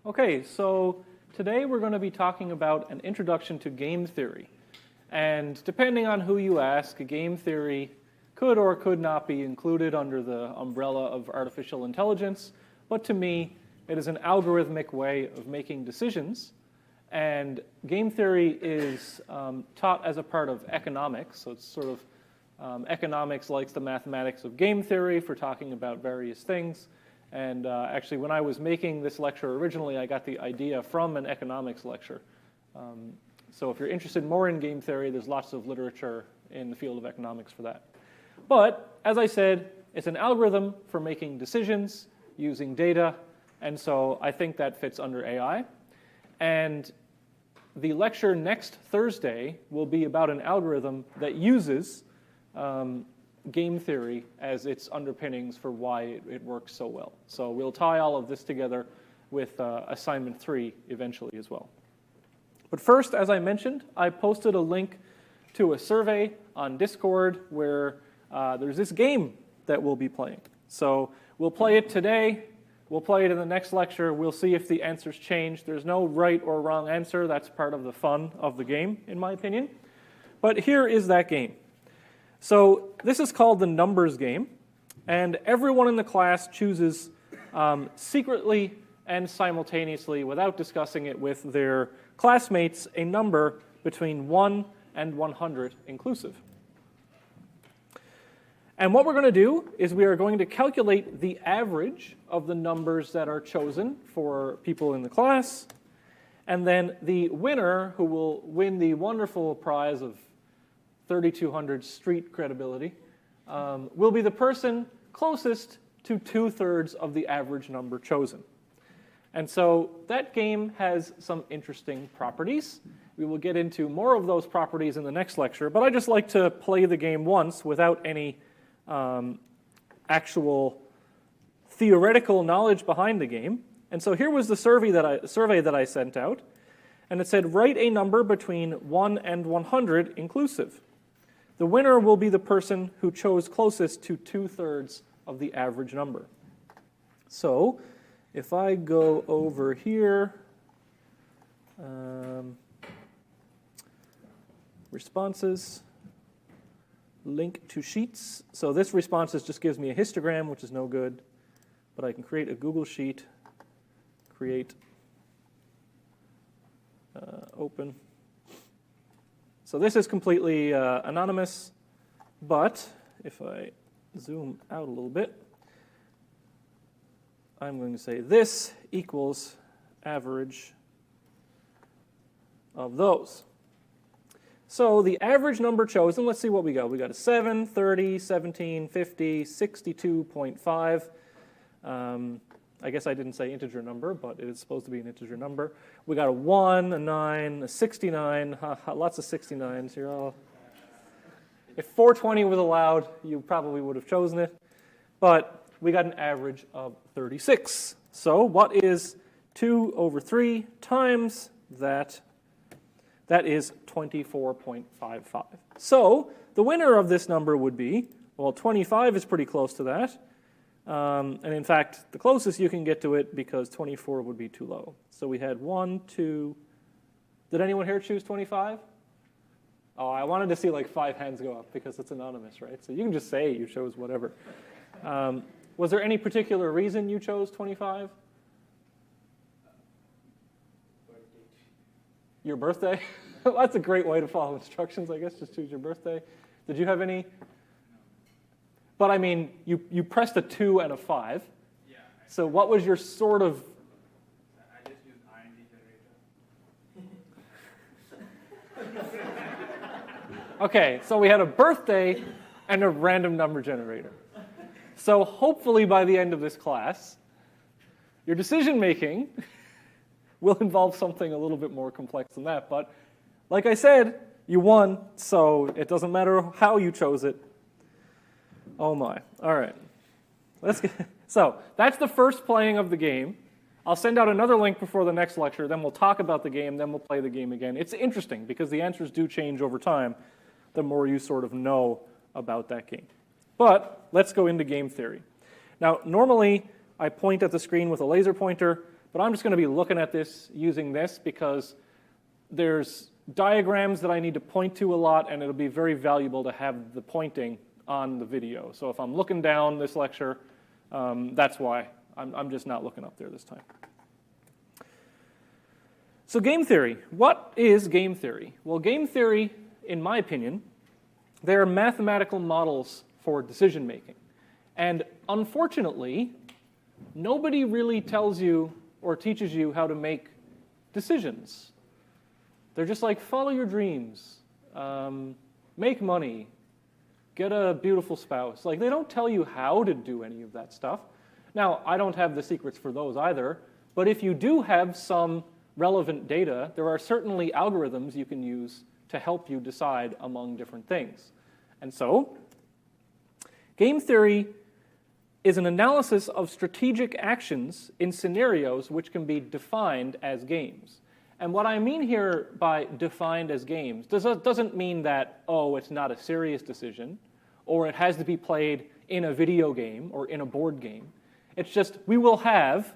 Okay, so today we're going to be talking about an introduction to game theory. And depending on who you ask, game theory could or could not be included under the umbrella of artificial intelligence. But to me, it is an algorithmic way of making decisions. And game theory is taught as a part of economics. So it's sort of economics likes the mathematics of game theory for talking about various things. And actually, when I was making this lecture originally, I got the idea from an economics lecture. So if you're interested more in game theory, there's lots of literature in the field of economics for that. But as I said, it's an algorithm for making decisions using data. And so I think that fits under AI. And the lecture next Thursday will be about an algorithm that uses game theory as its underpinnings for why it works so well. So we'll tie all of this together with assignment 3 eventually as well. But first, as I mentioned, I posted a link to a survey on Discord where there's this game that we'll be playing. So we'll play it today. We'll play it in the next lecture. We'll see if the answers change. There's no right or wrong answer. That's part of the fun of the game, in my opinion. But here is that game. So this is called the numbers game, and everyone in the class chooses secretly and simultaneously, without discussing it with their classmates, a number between 1 and 100 inclusive. And what we're going to do is we are going to calculate the average of the numbers that are chosen for people in the class, and then the winner, who will win the wonderful prize of 3,200 street credibility, will be the person closest to 2/3 of the average number chosen. And so that game has some interesting properties. We will get into more of those properties in the next lecture, but I just like to play the game once without any actual theoretical knowledge behind the game. And so here was the survey that I sent out, and it said, write a number between 1 and 100 inclusive. The winner will be the person who chose closest to 2/3 of the average number. So if I go over here, responses, link to sheets. So this responses just gives me a histogram, which is no good. But I can create a Google Sheet, create, open. So this is completely anonymous, but if I zoom out a little bit, I'm going to say this equals average of those. So the average number chosen, let's see what we got. We got a 7, 30, 17, 50, 62.5. I guess I didn't say integer number, but it is supposed to be an integer number. We got a 1, a 9, a 69, lots of 69s here. If 420 was allowed, you probably would have chosen it. But we got an average of 36. So what is 2 over 3 times that? That is 24.55. So the winner of this number would be, well, 25 is pretty close to that. And in fact, the closest you can get to it, because 24 would be too low. So we had 1, 2. Did anyone here choose 25? Oh, I wanted to see like 5 hands go up because it's anonymous, right? So you can just say you chose whatever. Was there any particular reason you chose 25? Your birthday? Well, that's a great way to follow instructions, I guess. Just choose your birthday. Did you have any? But I mean, you pressed a 2 and a 5. Yeah. So what was your sort of? I just used IND generator. Okay, so we had a birthday and a random number generator. So hopefully by the end of this class, your decision making will involve something a little bit more complex than that. But like I said, you won, so it doesn't matter how you chose it. Oh my. All right. So that's the first playing of the game. I'll send out another link before the next lecture, then we'll talk about the game, then we'll play the game again. It's interesting because the answers do change over time the more you sort of know about that game. But let's go into game theory. Now, normally I point at the screen with a laser pointer, but I'm just going to be looking at this using this because there's diagrams that I need to point to a lot, and it'll be very valuable to have the pointing on the video. So if I'm looking down this lecture, that's why. I'm just not looking up there this time. So game theory. What is game theory? Well, game theory, in my opinion, they are mathematical models for decision making. And unfortunately, nobody really tells you or teaches you how to make decisions. They're just like, follow your dreams, make money, get a beautiful spouse. Like, they don't tell you how to do any of that stuff. Now, I don't have the secrets for those either, but if you do have some relevant data, there are certainly algorithms you can use to help you decide among different things. And so, game theory is an analysis of strategic actions in scenarios which can be defined as games. And what I mean here by defined as games doesn't mean that, oh, it's not a serious decision, or it has to be played in a video game or in a board game. It's just we will have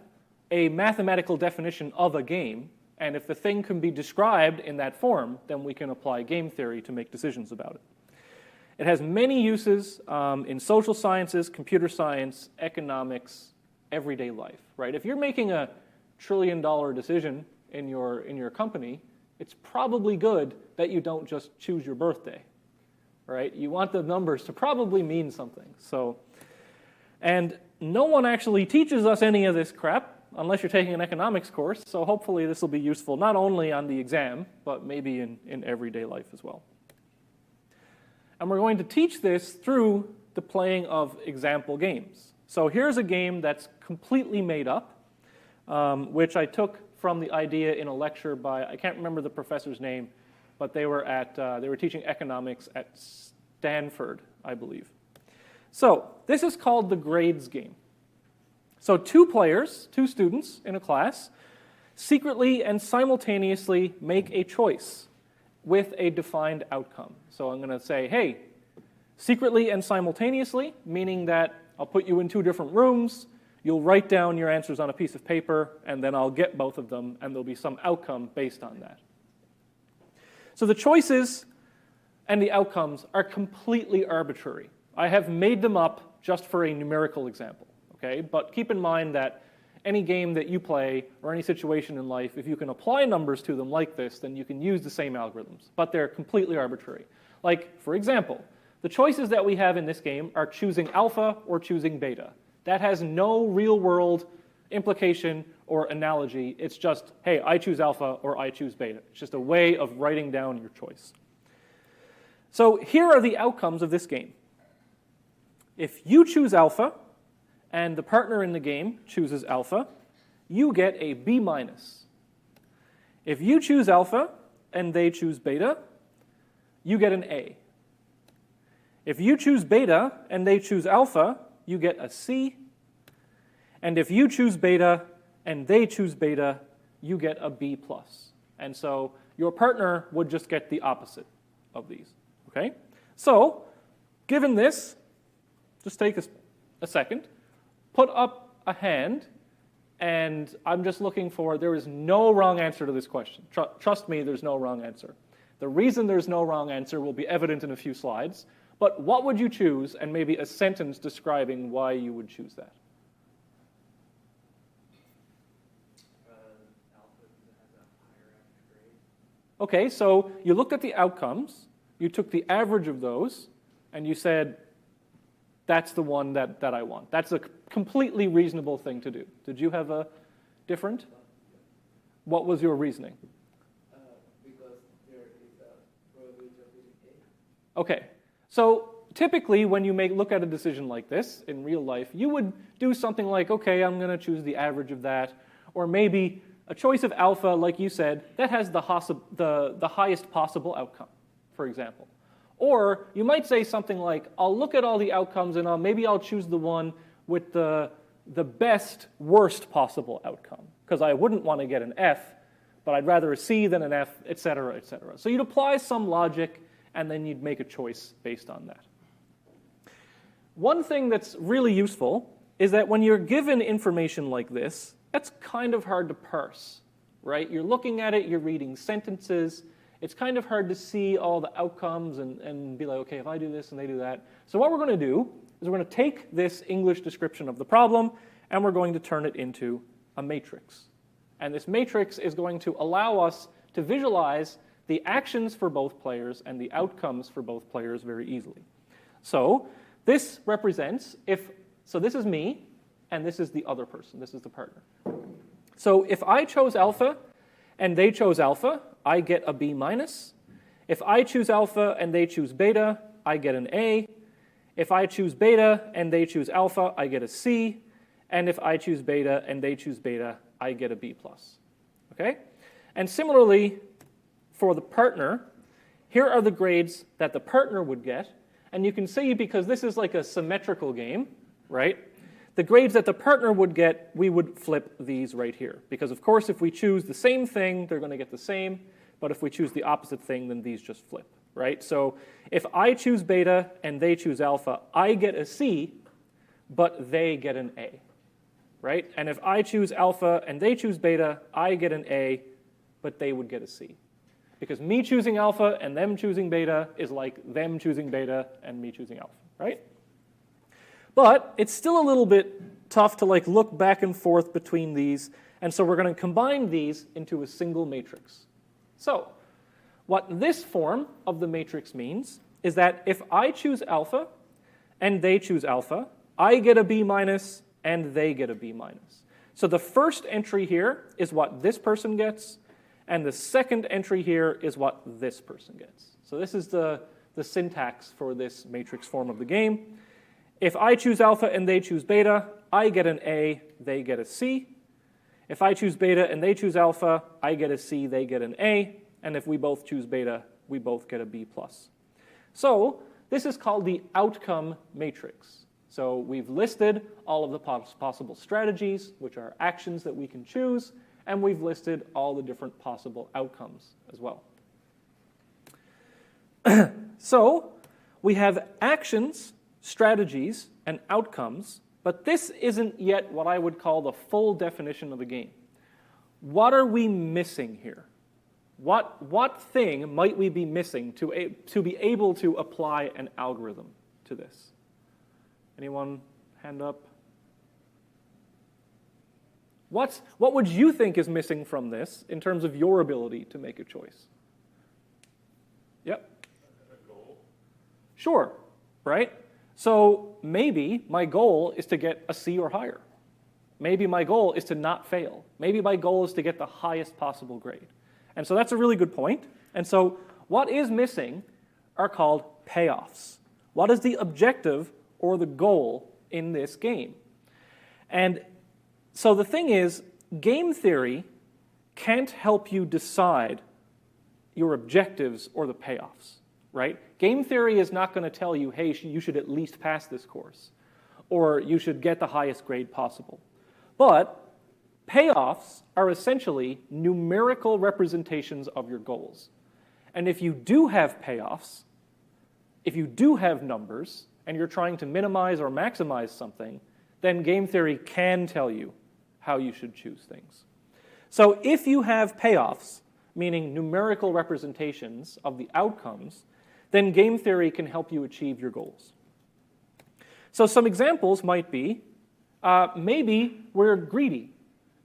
a mathematical definition of a game, and if the thing can be described in that form, then we can apply game theory to make decisions about it. It has many uses in social sciences, computer science, economics, everyday life, right? If you're making a $1 trillion decision in your company, it's probably good that you don't just choose your birthday, right? You want the numbers to probably mean something. So, and no one actually teaches us any of this crap unless you're taking an economics course, so hopefully this will be useful not only on the exam, but maybe in everyday life as well. And we're going to teach this through the playing of example games. So here's a game that's completely made up, which I took from the idea in a lecture by, I can't remember the professor's name, but they were teaching economics at Stanford, I believe. So this is called the grades game. So two players, two students in a class, secretly and simultaneously make a choice with a defined outcome. So I'm going to say, hey, secretly and simultaneously, meaning that I'll put you in two different rooms, you'll write down your answers on a piece of paper, and then I'll get both of them, and there'll be some outcome based on that. So the choices and the outcomes are completely arbitrary. I have made them up just for a numerical example, okay? But keep in mind that any game that you play or any situation in life, if you can apply numbers to them like this, then you can use the same algorithms, but they're completely arbitrary. Like, for example, the choices that we have in this game are choosing alpha or choosing beta. That has no real-world implication or analogy. It's just, hey, I choose alpha or I choose beta. It's just a way of writing down your choice. So here are the outcomes of this game. If you choose alpha and the partner in the game chooses alpha, you get a B minus. If you choose alpha and they choose beta, you get an A. If you choose beta and they choose alpha, you get a C. And if you choose beta and they choose beta, you get a B plus. And so your partner would just get the opposite of these. Okay? So, given this, just take a second, put up a hand, and I'm just looking for, there is no wrong answer to this question. Trust me, there's no wrong answer. The reason there's no wrong answer will be evident in a few slides, but what would you choose, and maybe a sentence describing why you would choose that? Alpha has a higher average grade. Okay, so you looked at the outcomes, you took the average of those, and you said, that's the one that I want. That's a completely reasonable thing to do. Did you have a different? What was your reasoning? Because there is a probability of getting A. Okay, so typically when you look at a decision like this in real life, you would do something like, okay, I'm going to choose the average of that, or maybe a choice of alpha, like you said, that has the highest possible outcome, for example. Or you might say something like, I'll look at all the outcomes and maybe I'll choose the one with the best, worst possible outcome, because I wouldn't want to get an F, but I'd rather a C than an F, et cetera, et cetera. So you'd apply some logic, and then you'd make a choice based on that. One thing that's really useful is that when you're given information like this, that's kind of hard to parse, right? You're looking at it, you're reading sentences. It's kind of hard to see all the outcomes and be like, okay, if I do this and they do that. So what we're going to do is we're going to take this English description of the problem and we're going to turn it into a matrix. And this matrix is going to allow us to visualize the actions for both players and the outcomes for both players very easily. So this represents so this is me and this is the other person, this is the partner. So if I chose alpha and they chose alpha, I get a B minus. If I choose alpha and they choose beta, I get an A. If I choose beta and they choose alpha, I get a C. And if I choose beta and they choose beta, I get a B plus. Okay? And similarly, for the partner, here are the grades that the partner would get. And you can see, because this is like a symmetrical game, right? The grades that the partner would get, we would flip these right here. Because of course, if we choose the same thing, they're going to get the same. But if we choose the opposite thing, then these just flip, right? So if I choose beta and they choose alpha, I get a C, but they get an A, right? And if I choose alpha and they choose beta, I get an A, but they would get a C. Because me choosing alpha and them choosing beta is like them choosing beta and me choosing alpha, right? But it's still a little bit tough to like look back and forth between these, and so we're going to combine these into a single matrix. So what this form of the matrix means is that if I choose alpha and they choose alpha, I get a B minus and they get a B minus. So the first entry here is what this person gets, and the second entry here is what this person gets. So this is the syntax for this matrix form of the game. If I choose alpha and they choose beta, I get an A, they get a C. If I choose beta and they choose alpha, I get a C, they get an A. And if we both choose beta, we both get a B plus. So this is called the outcome matrix. So we've listed all of the possible strategies, which are actions that we can choose, and we've listed all the different possible outcomes as well. So we have actions, strategies, and outcomes, but this isn't yet what I would call the full definition of the game. What are we missing here? What thing might we be missing to be able to apply an algorithm to this? Anyone? Hand up. What would you think is missing from this in terms of your ability to make a choice? Yep. A goal. Sure, right? So maybe my goal is to get a C or higher. Maybe my goal is to not fail. Maybe my goal is to get the highest possible grade. And so that's a really good point. And so what is missing are called payoffs. What is the objective or the goal in this game? And so the thing is, game theory can't help you decide your objectives or the payoffs, right? Game theory is not going to tell you, hey, you should at least pass this course, or you should get the highest grade possible. But payoffs are essentially numerical representations of your goals. And if you do have payoffs, if you do have numbers, and you're trying to minimize or maximize something, then game theory can tell you how you should choose things. So if you have payoffs, meaning numerical representations of the outcomes, then game theory can help you achieve your goals. So some examples might be, maybe we're greedy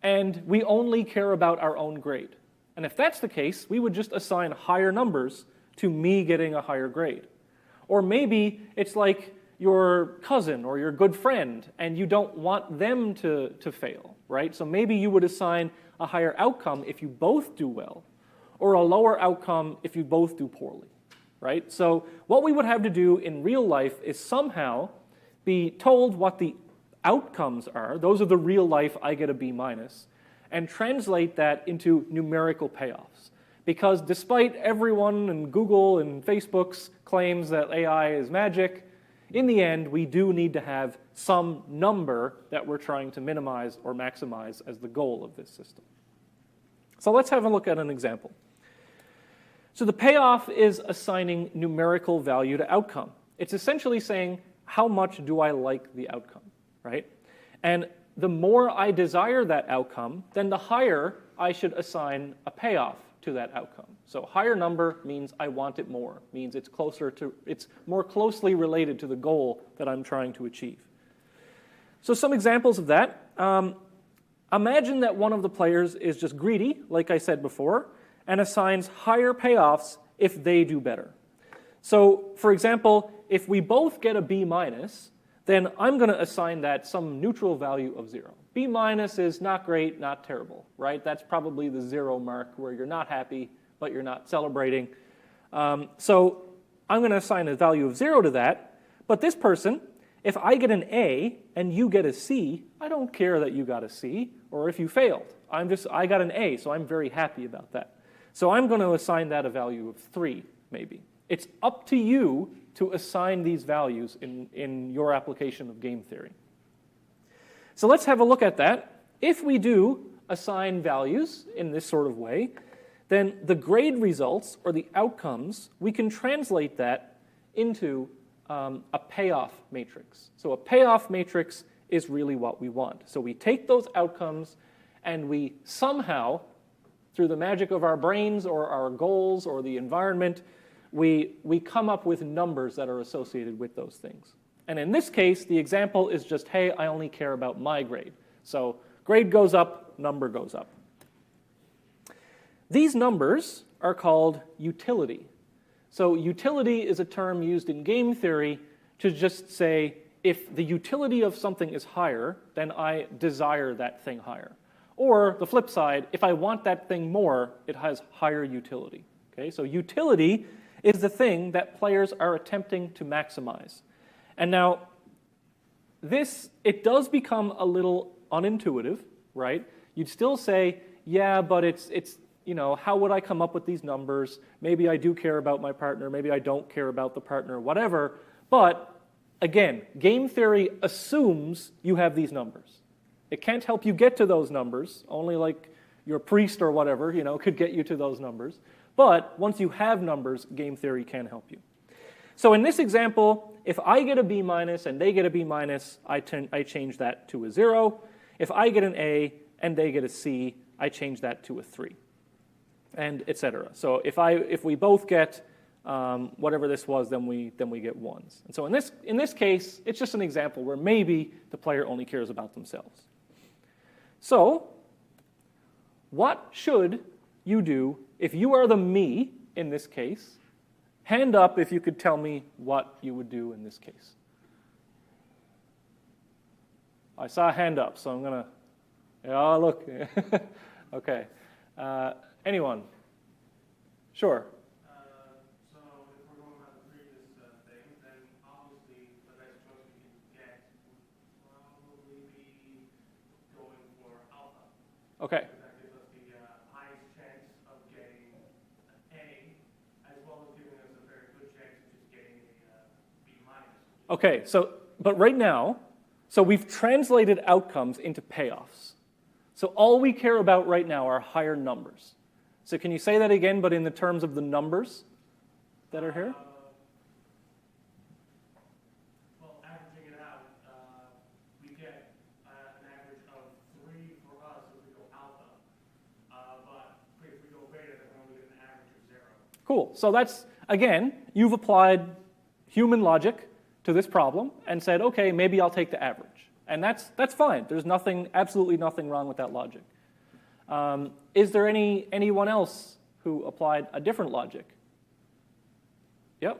and we only care about our own grade. And if that's the case, we would just assign higher numbers to me getting a higher grade. Or maybe it's like your cousin or your good friend and you don't want them to fail, right? So maybe you would assign a higher outcome if you both do well, or a lower outcome if you both do poorly, right? So what we would have to do in real life is somehow be told what the outcomes are. Those are the real life I get a B minus, and translate that into numerical payoffs. Because despite everyone and Google and Facebook's claims that AI is magic, in the end, we do need to have some number that we're trying to minimize or maximize as the goal of this system. So let's have a look at an example. So the payoff is assigning numerical value to outcome. It's essentially saying, how much do I like the outcome, right? And the more I desire that outcome, then the higher I should assign a payoff to that outcome. So higher number means I want it more, means it's more closely related to the goal that I'm trying to achieve. So some examples of that. Imagine that one of the players is just greedy, like I said before, and assigns higher payoffs if they do better. So, for example, if we both get a B minus, then I'm going to assign that some neutral value of 0. B minus is not great, not terrible, right? That's probably the 0 mark where you're not happy, but you're not celebrating. So I'm going to assign a value of 0 to that. But this person, if I get an A and you get a C, I don't care that you got a C, or if you failed. I got an A, so I'm very happy about that. So I'm going to assign that a value of 3, maybe. It's up to you to assign these values in your application of game theory. So let's have a look at that. If we do assign values in this sort of way, then the grade results, or the outcomes, we can translate that into a payoff matrix. So a payoff matrix is really what we want. So we take those outcomes and we somehow, through the magic of our brains or our goals or the environment, we come up with numbers that are associated with those things. And in this case, the example is just, hey, I only care about my grade. So grade goes up, number goes up. These numbers are called utility. So utility is a term used in game theory to just say, if the utility of something is higher, then I desire that thing higher. Or the flip side, if I want that thing more, it has higher utility. Okay? So utility is the thing that players are attempting to maximize. And now, it does become a little unintuitive, right? You'd still say, yeah, but it's how would I come up with these numbers? Maybe I do care about my partner, maybe I don't care about the partner, whatever. But again, game theory assumes you have these numbers. It can't help you get to those numbers. Only like your priest or whatever, could get you to those numbers. But once you have numbers, game theory can help you. So in this example, if I get a B minus and they get a B minus, I change that to a 0. If I get an A and they get a C, I change that to a 3, and etc. So if we both get whatever this was, then we get 1s. And so in this case, it's just an example where maybe the player only cares about themselves. So what should you do if you are the me in this case? Hand up if you could tell me what you would do in this case. I saw a hand up, so I'm going to... Oh, look. Okay. Anyone? Sure. So if we're going on the previous thing, then obviously the best choice we can get would probably be going for alpha. Okay. That gives us the highest chance of getting an A, as well as giving us a very good chance of just getting a B minus. Okay, but right now, we've translated outcomes into payoffs. So all we care about right now are higher numbers. So can you say that again, but in the terms of the numbers that are here? Well, averaging it out, we get an average of 3 for us if we go alpha. But if we go beta, then we only get an average of 0. Cool. So that's, again, you've applied human logic to this problem and said, okay, maybe I'll take the average. And that's fine. There's absolutely nothing wrong with that logic. Is there anyone else who applied a different logic? Yep.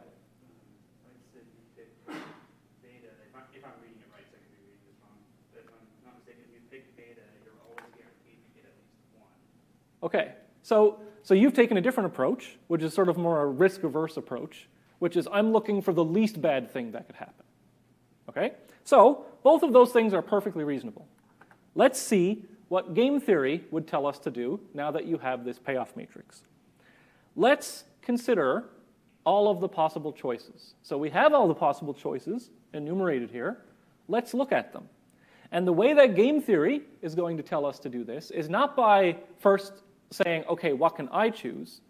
Like I said, you pick beta. If I'm reading it right, so I could be reading this wrong. But if I'm not mistaken, if you pick beta, you're always guaranteed to get at least 1. Okay. So you've taken a different approach, which is sort of more a risk-averse approach, which is I'm looking for the least bad thing that could happen. Okay? So both of those things are perfectly reasonable. Let's see what game theory would tell us to do now that you have this payoff matrix. Let's consider all of the possible choices. So we have all the possible choices enumerated here. Let's look at them. And the way that game theory is going to tell us to do this is not by first saying, okay, what can I choose?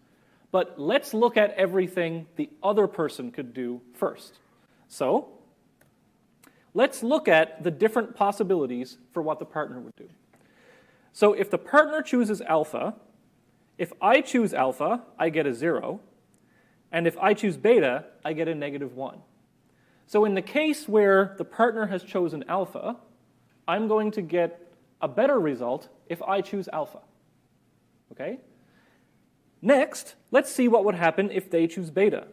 But let's look at everything the other person could do first. So let's look at the different possibilities for what the partner would do. So if the partner chooses alpha, if I choose alpha, I get a 0. And if I choose beta, I get a -1. So in the case where the partner has chosen alpha, I'm going to get a better result if I choose alpha. Okay? Next, let's see what would happen if they choose beta.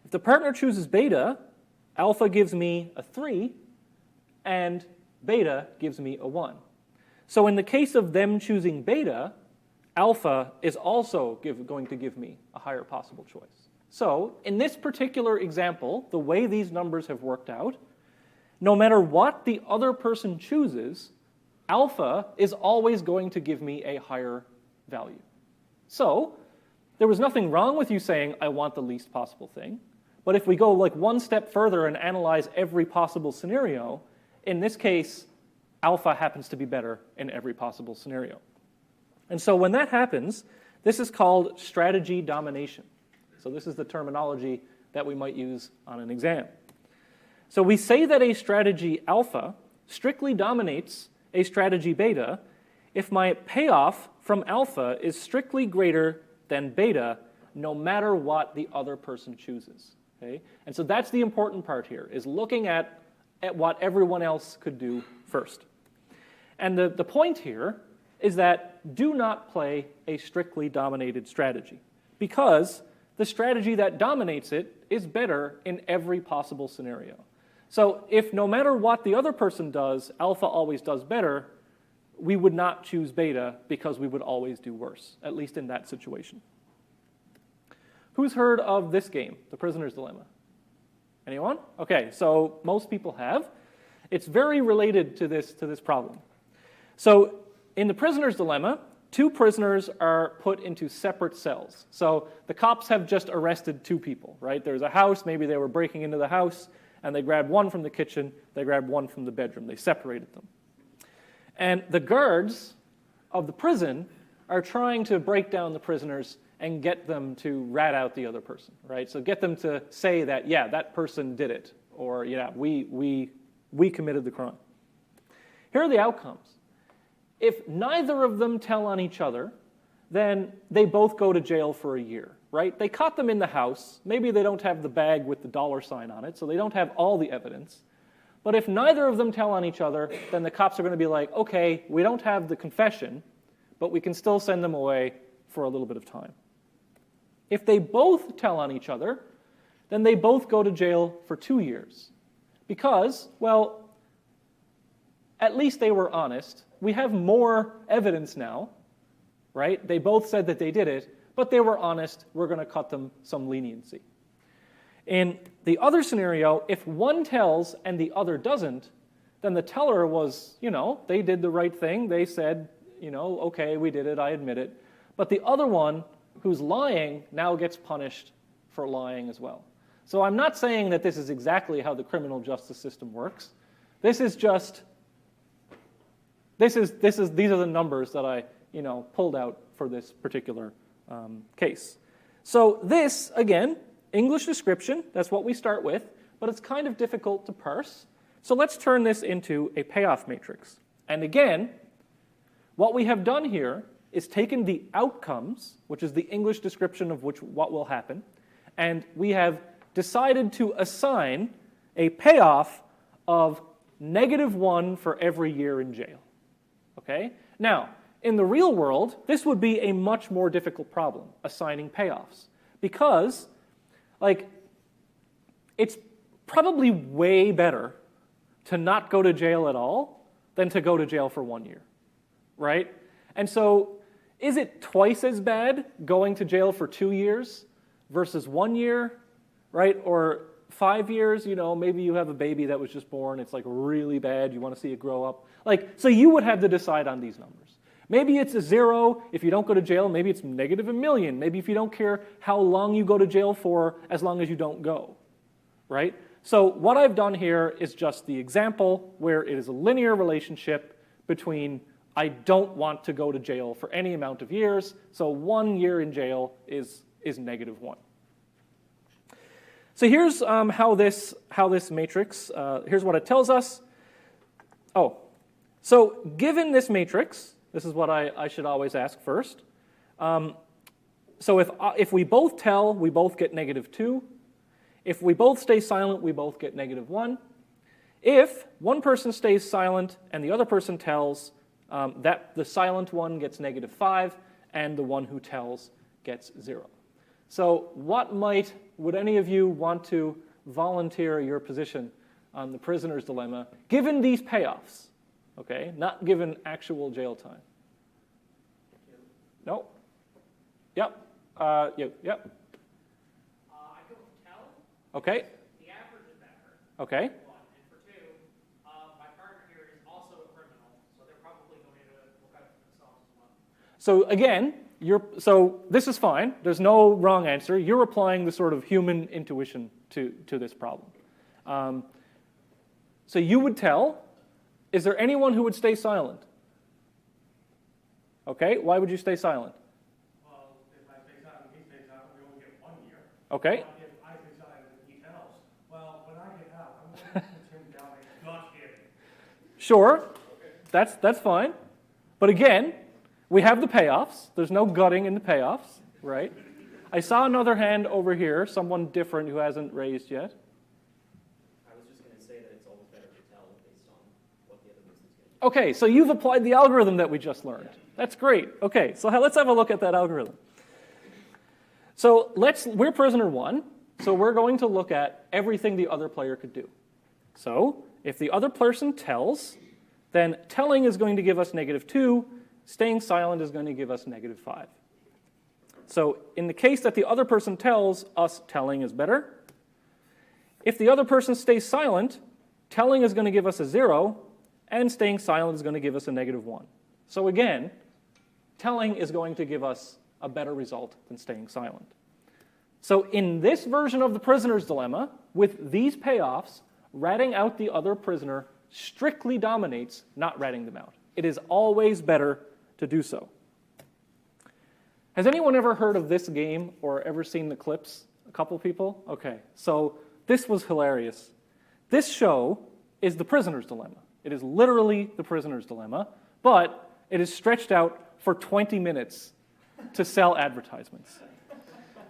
If the partner chooses beta, alpha gives me a 3, and beta gives me a 1. So in the case of them choosing beta, alpha is also going to give me a higher possible choice. So in this particular example, the way these numbers have worked out, no matter what the other person chooses, alpha is always going to give me a higher value. So there was nothing wrong with you saying, I want the least possible thing. But if we go like one step further and analyze every possible scenario, in this case, alpha happens to be better in every possible scenario. And so when that happens, this is called strategy domination. So this is the terminology that we might use on an exam. So we say that a strategy alpha strictly dominates a strategy beta if my payoff from alpha is strictly greater than beta, no matter what the other person chooses. Okay? And so that's the important part here, is looking at what everyone else could do first. And the point here is that do not play a strictly dominated strategy, because the strategy that dominates it is better in every possible scenario. So if no matter what the other person does, alpha always does better, we would not choose beta because we would always do worse, at least in that situation. Who's heard of this game, The Prisoner's Dilemma? Anyone? Okay, so most people have. It's very related to this problem. So in The Prisoner's Dilemma, 2 prisoners are put into separate cells. So the cops have just arrested 2 people, right? There's a house, maybe they were breaking into the house, and they grabbed one from the kitchen, they grabbed one from the bedroom. They separated them. And the guards of the prison are trying to break down the prisoners and get them to rat out the other person, right? So get them to say that, yeah, that person did it, or yeah, we committed the crime. Here are the outcomes. If neither of them tell on each other, then they both go to jail for a year, right? They caught them in the house. Maybe they don't have the bag with the $sign on it, so they don't have all the evidence. But if neither of them tell on each other, then the cops are going to be like, okay, we don't have the confession, but we can still send them away for a little bit of time. If they both tell on each other, then they both go to jail for 2 years. Because, well, at least they were honest. We have more evidence now, right? They both said that they did it, but they were honest. We're going to cut them some leniency. In the other scenario, if one tells and the other doesn't, then the teller was, they did the right thing. They said, okay, we did it, I admit it. But the other one, who's lying, now gets punished for lying as well. So I'm not saying that this is exactly how the criminal justice system works. These are the numbers that I, pulled out for this particular case. So this, again, English description, that's what we start with, but it's kind of difficult to parse. So let's turn this into a payoff matrix. And again, what we have done here is taken the outcomes, which is the English description of what will happen, and we have decided to assign a payoff of -1 for every year in jail. Okay? Now, in the real world, this would be a much more difficult problem, assigning payoffs, because it's probably way better to not go to jail at all than to go to jail for 1 year, right? And so is it twice as bad going to jail for 2 years versus 1 year, right? Or 5 years, maybe you have a baby that was just born, it's really bad, you want to see it grow up. So you would have to decide on these numbers. Maybe it's a 0 if you don't go to jail, maybe it's -1 million, maybe if you don't care how long you go to jail for, as long as you don't go, right? So what I've done here is just the example where it is a linear relationship between I don't want to go to jail for any amount of years, so 1 year in jail is -1. So here's how this matrix, here's what it tells us. Oh, so given this matrix, this is what I should always ask first. So if we both tell, we both get -2. If we both stay silent, we both get -1. If one person stays silent and the other person tells, that the silent one gets -5 and the one who tells gets 0. So would any of you want to volunteer your position on the prisoner's dilemma, given these payoffs? Okay, not given actual jail time. No? Yep. Yep. I go for tell. Okay. The average is better. Okay. For 1. And for 2, my partner here is also a criminal, so they're probably going to look out for themselves as well. So again, so this is fine. There's no wrong answer. You're applying the sort of human intuition to this problem. So you would tell. Is there anyone who would stay silent? Okay. Why would you stay silent? Well, if I stay silent and he stays silent, we only get 1 year. Okay. But if I stay silent and he tells, well, when I get out, I'm going to put him down and gut him. Sure. That's fine. But again, we have the payoffs. There's no gutting in the payoffs, right? I saw another hand over here, someone different who hasn't raised yet. I was just going to say that it's always better to tell based on what the other person's going to do. Okay, so you've applied the algorithm that we just learned. That's great. Okay, so let's have a look at that algorithm. So we're prisoner 1, so we're going to look at everything the other player could do. So if the other person tells, then telling is going to give us -2, staying silent is going to give us -5. So in the case that the other person tells, us telling is better. If the other person stays silent, telling is going to give us a 0, and staying silent is going to give us a -1. So again, telling is going to give us a better result than staying silent. So in this version of the prisoner's dilemma, with these payoffs, ratting out the other prisoner strictly dominates not ratting them out. It is always better to do so. Has anyone ever heard of this game or ever seen the clips? A couple people? Okay, so this was hilarious. This show is the prisoner's dilemma. It is literally the prisoner's dilemma, but it is stretched out for 20 minutes to sell advertisements.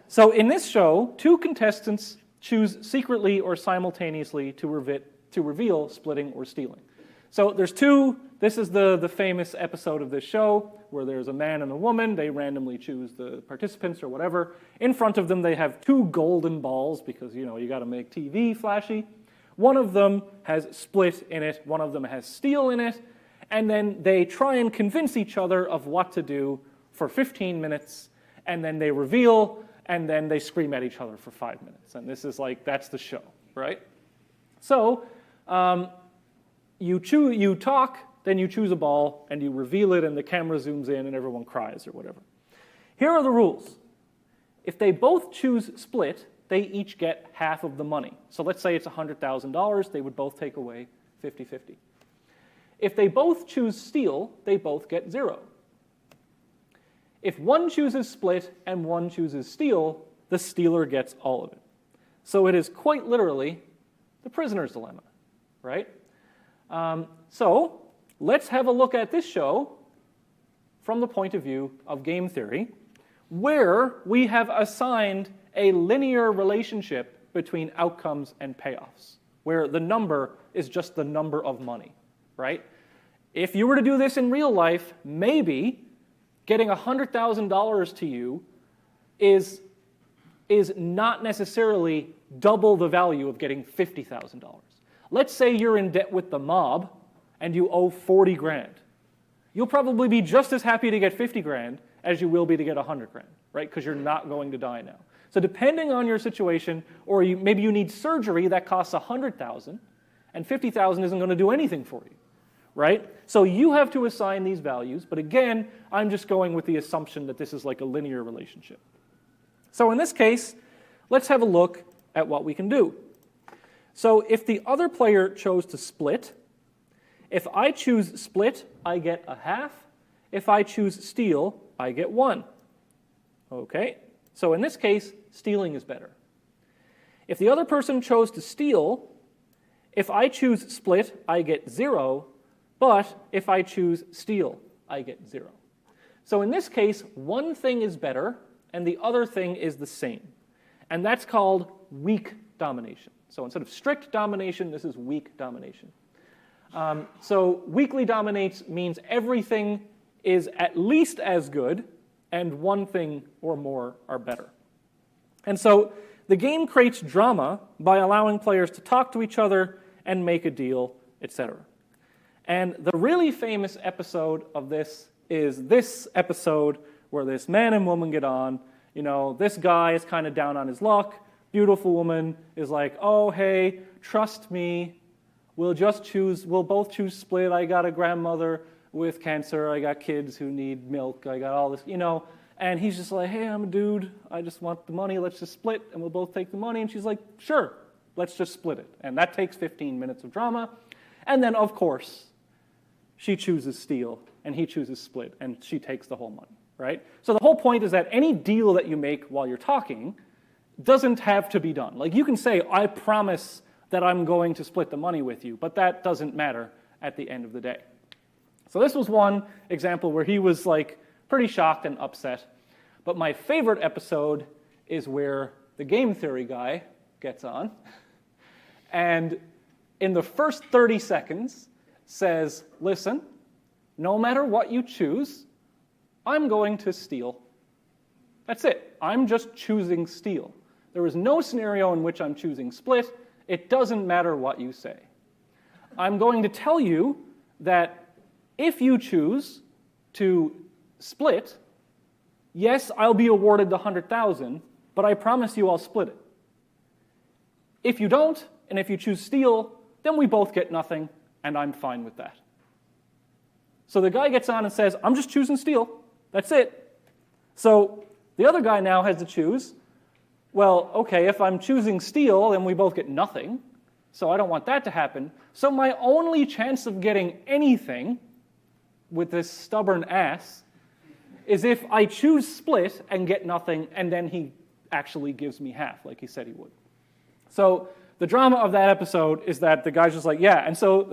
So in this show, 2 contestants choose secretly or simultaneously to reveal splitting or stealing. So there's 2, this is the famous episode of this show where there's a man and a woman, they randomly choose the participants or whatever. In front of them they have 2 golden balls because, you gotta make TV flashy. One of them has split in it, one of them has steal in it, and then they try and convince each other of what to do for 15 minutes, and then they reveal, and then they scream at each other for 5 minutes. And this is that's the show, right? So you talk, then you choose a ball, and you reveal it, and the camera zooms in, and everyone cries or whatever. Here are the rules. If they both choose split, they each get half of the money. So let's say it's $100,000, they would both take away 50-50. If they both choose steal, they both get 0. If one chooses split and one chooses steal, the stealer gets all of it. So it is quite literally the prisoner's dilemma, right? So let's have a look at this show from the point of view of game theory, where we have assigned a linear relationship between outcomes and payoffs, where the number is just the number of money, right? If you were to do this in real life, maybe getting $100,000 to you is not necessarily double the value of getting $50,000. Let's say you're in debt with the mob and you owe 40 grand. You'll probably be just as happy to get 50 grand as you will be to get 100 grand, right? Because you're not going to die now. So depending on your situation, or maybe you need surgery that costs 100,000, and 50,000 isn't going to do anything for you, right? So you have to assign these values, but again, I'm just going with the assumption that this is like a linear relationship. So in this case, let's have a look at what we can do. So if the other player chose to split, if I choose split, I get a half. If I choose steal, I get 1. Okay, so in this case, stealing is better. If the other person chose to steal, if I choose split, I get 0, but if I choose steal, I get 0. So in this case, one thing is better and the other thing is the same. And that's called weak domination. So instead of strict domination, this is weak domination. So weakly dominates means everything is at least as good and one thing or more are better. And so the game creates drama by allowing players to talk to each other and make a deal, etc. And the really famous episode of this is this episode where this man and woman get on. You know, this guy is kind of down on his luck. Beautiful woman is like, oh, hey, trust me. We'll both choose split. I got a grandmother with cancer. I got kids who need milk. I got all this, you know. And he's just like, hey, I'm a dude. I just want the money. Let's just split, and we'll both take the money. And she's like, sure, let's just split it. And that takes 15 minutes of drama. And then, of course, she chooses steal, and he chooses split, and she takes the whole money, right? So the whole point is that any deal that you make while you're talking doesn't have to be done. Like, you can say, I promise that I'm going to split the money with you, but that doesn't matter at the end of the day. So this was one example where he was like pretty shocked and upset. But my favorite episode is where the game theory guy gets on and in the first 30 seconds says, listen, no matter what you choose, I'm going to steal. That's it. I'm just choosing steal. There is no scenario in which I'm choosing split. It doesn't matter what you say. I'm going to tell you that if you choose to split, yes, I'll be awarded the 100,000, but I promise you I'll split it. If you don't, and if you choose steal, then we both get nothing, and I'm fine with that. So the guy gets on and says, I'm just choosing steal. That's it. So the other guy now has to choose, well, okay, if I'm choosing steal, then we both get nothing, so I don't want that to happen. So my only chance of getting anything with this stubborn ass is if I choose split and get nothing, and then he actually gives me half, like he said he would. So the drama of that episode is that the guy's just like, yeah, and so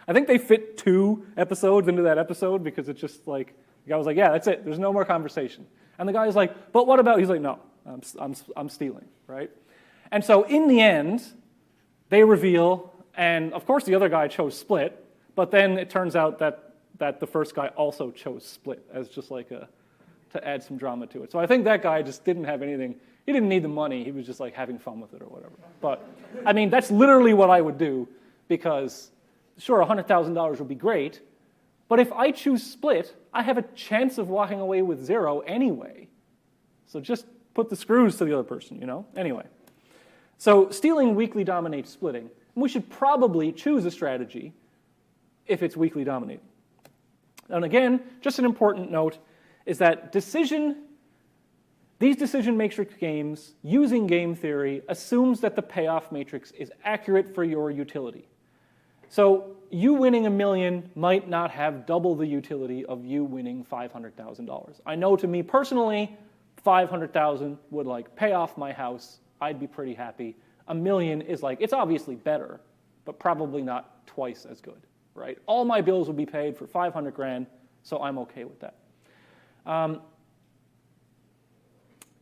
I think they fit 2 episodes into that episode because it's just like, the guy was like, yeah, that's it, there's no more conversation. And the guy's like, but what about, he's like, no, I'm stealing, right? And so in the end, they reveal, and of course the other guy chose split, but then it turns out that the first guy also chose split as just like to add some drama to it. So I think that guy just didn't have anything, he didn't need the money, he was just like having fun with it or whatever. But I mean, that's literally what I would do because sure, $100,000 would be great, but if I choose split, I have a chance of walking away with 0 anyway. So just put the screws to the other person, you know? Anyway. So stealing weakly dominates splitting. And we should probably choose a strategy if it's weakly dominated. And again, just an important note is that these decision matrix games using game theory assumes that the payoff matrix is accurate for your utility. So you winning $1 million might not have double the utility of you winning $500,000. I know to me personally, $500,000 would like pay off my house. I'd be pretty happy. $1 million is like, it's obviously better, but probably not twice as good, right? All my bills will be paid for $500,000, so I'm okay with that.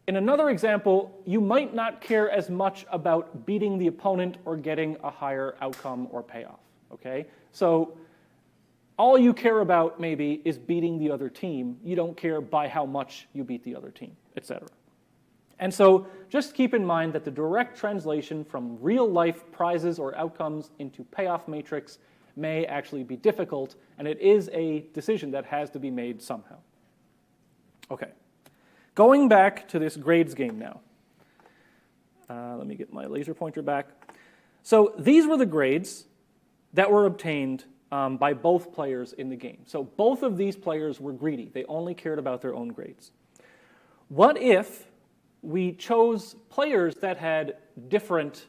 In another example, you might not care as much about beating the opponent or getting a higher outcome or payoff, okay? So all you care about maybe is beating the other team. You don't care by how much you beat the other team, etc. And so just keep in mind that the direct translation from real-life prizes or outcomes into payoff matrix may actually be difficult, and it is a decision that has to be made somehow. Okay. Going back to this grades game now. Let me get my laser pointer back. So these were the grades that were obtained by both players in the game. So both of these players were greedy. They only cared about their own grades. What if we chose players that had different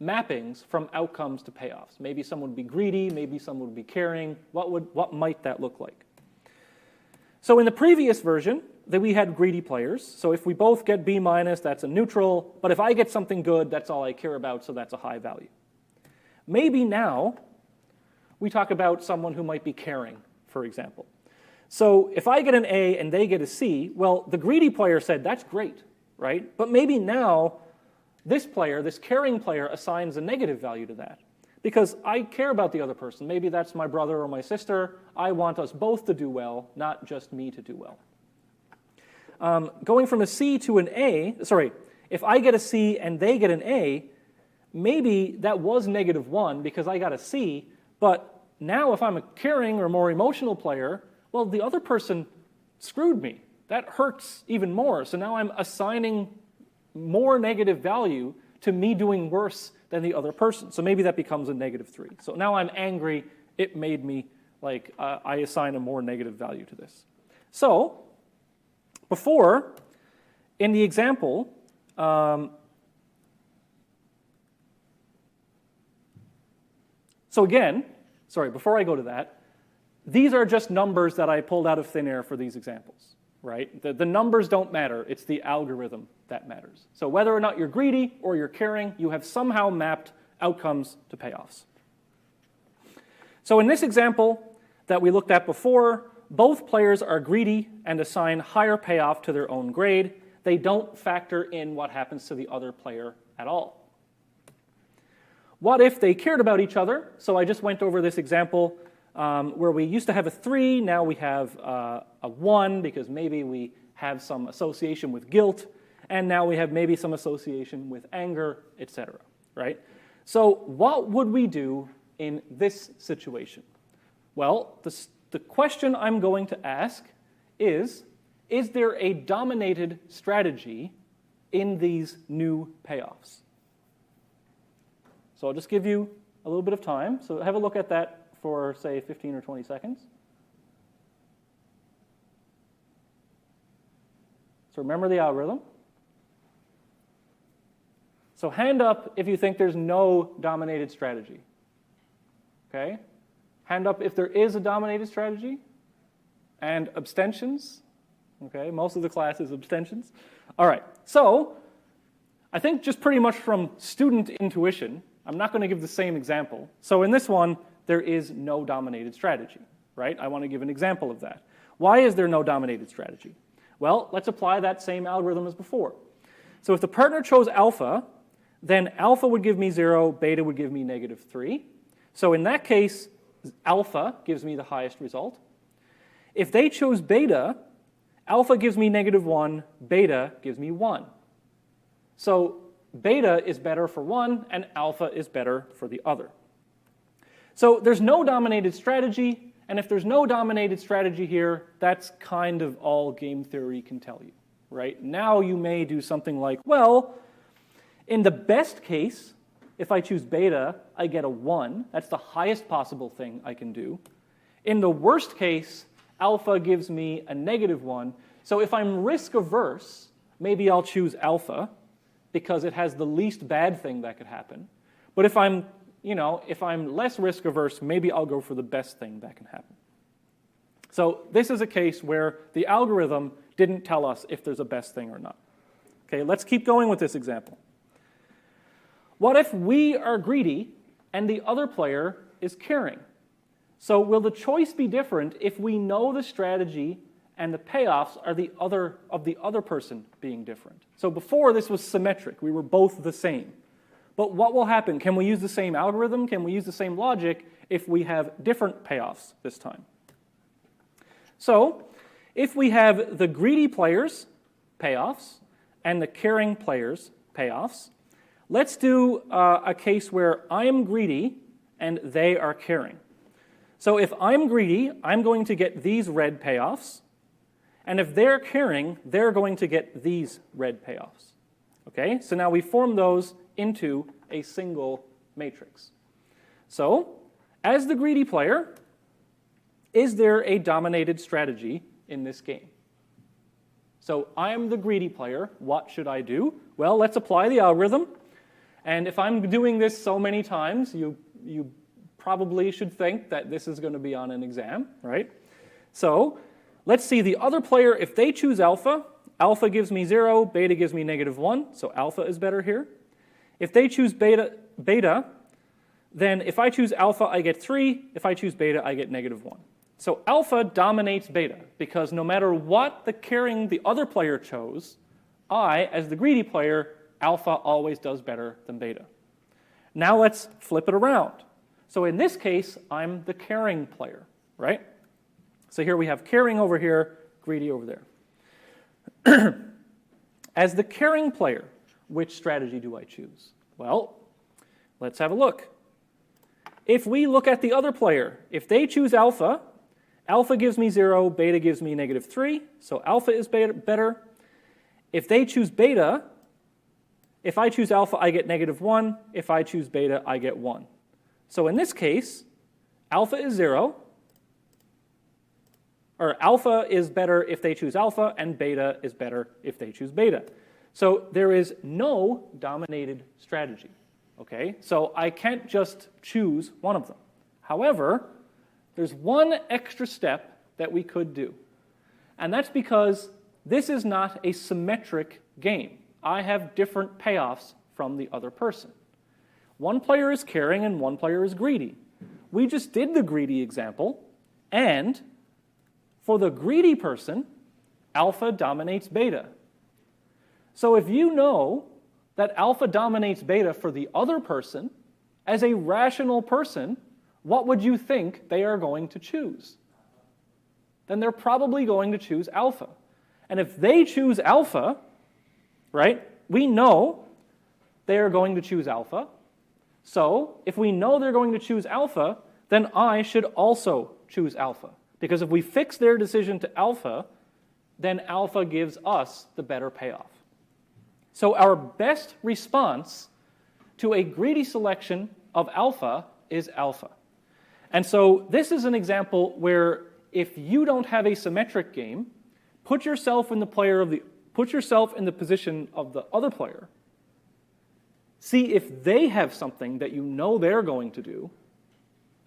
mappings from outcomes to payoffs? Maybe some would be greedy, maybe some would be caring. What might that look like? So in the previous version, that we had greedy players. So if we both get B minus, that's a neutral. But if I get something good, that's all I care about, so that's a high value. Maybe now we talk about someone who might be caring, for example. So if I get an A and they get a C, well, the greedy player said, that's great, right? But maybe now this player, this caring player, assigns a negative value to that. Because I care about the other person. Maybe that's my brother or my sister. I want us both to do well, not just me to do well. Going from a C to an A, if I get a C and they get an A, maybe that was -1 because I got a C, but now if I'm a caring or more emotional player, well, the other person screwed me. That hurts even more. So now I'm assigning more negative value to me doing worse than the other person. So maybe that becomes a -3. So now I'm angry. It made me, I assign a more negative value to this. So before, in the example, so again, before I go to that, these are just numbers that I pulled out of thin air for these examples, right? The numbers don't matter. It's the algorithm that matters. So whether or not you're greedy or you're caring, you have somehow mapped outcomes to payoffs. So in this example that we looked at before, both players are greedy and assign higher payoff to their own grade. They don't factor in what happens to the other player at all. What if they cared about each other? So I just went over this example where we used to have a 3, now we have a 1 because maybe we have some association with guilt, and now we have maybe some association with anger, etc. Right? So what would we do in this situation? Well, the question I'm going to ask is there a dominated strategy in these new payoffs? So I'll just give you a little bit of time. So have a look at that for, say, 15 or 20 seconds. So remember the algorithm. So hand up if you think there's no dominated strategy. Okay? Hand up if there is a dominated strategy. And abstentions. Okay, most of the class is abstentions. All right, so I think just pretty much from student intuition, I'm not going to give the same example. So in this one, there is no dominated strategy, right? I want to give an example of that. Why is there no dominated strategy? Well, let's apply that same algorithm as before. So if the partner chose alpha, then alpha would give me 0, beta would give me -3. So in that case, alpha gives me the highest result. If they chose beta, alpha gives me -1, beta gives me 1. So beta is better for one, and alpha is better for the other. So there's no dominated strategy, and if there's no dominated strategy here, that's kind of all game theory can tell you, right? Now you may do something like, well, in the best case, if I choose beta, I get a 1. That's the highest possible thing I can do. In the worst case, alpha gives me a -1. So if I'm risk averse, maybe I'll choose alpha because it has the least bad thing that could happen. But if I'm less risk averse, maybe I'll go for the best thing that can happen. So this is a case where the algorithm didn't tell us if there's a best thing or not. Okay, let's keep going with this example. What if we are greedy and the other player is caring? So will the choice be different if we know the strategy and the payoffs are the other person being different? So before this was symmetric. We were both the same. But what will happen? Can we use the same algorithm? Can we use the same logic if we have different payoffs this time? So if we have the greedy players' payoffs and the caring players' payoffs, let's do a case where I'm greedy and they are caring. So if I'm greedy, I'm going to get these red payoffs. And if they're caring, they're going to get these red payoffs. Okay, so now we form those into a single matrix. So, as the greedy player, is there a dominated strategy in this game? So I am the greedy player. What should I do? Well, let's apply the algorithm. And if I'm doing this so many times, you probably should think that this is going to be on an exam, right? So let's see the other player, if they choose alpha, alpha gives me 0, beta gives me -1, so alpha is better here. If they choose beta, then if I choose alpha, I get 3. If I choose beta, I get -1. So alpha dominates beta, because no matter what the other player chose, I, as the greedy player, alpha always does better than beta. Now let's flip it around. So in this case, I'm the caring player, right? So here we have caring over here, greedy over there. As the caring player, which strategy do I choose? Well, let's have a look. If we look at the other player, if they choose alpha, alpha gives me 0, beta gives me -3, so alpha is better. If they choose beta, if I choose alpha, I get -1. If I choose beta, I get 1. So in this case, alpha is 0, or alpha is better if they choose alpha, and beta is better if they choose beta. So there is no dominated strategy. Okay, so I can't just choose one of them. However, there's one extra step that we could do. And that's because this is not a symmetric game. I have different payoffs from the other person. One player is caring and one player is greedy. We just did the greedy example, and for the greedy person, alpha dominates beta. So if you know that alpha dominates beta for the other person, as a rational person, what would you think they are going to choose? Then they're probably going to choose alpha. And if they choose alpha, right, we know they are going to choose alpha. So if we know they're going to choose alpha, then I should also choose alpha. Because if we fix their decision to alpha, then alpha gives us the better payoff. So our best response to a greedy selection of alpha is alpha. And so this is an example where if you don't have a symmetric game, put yourself in the position of the other player. See if they have something that you know they're going to do,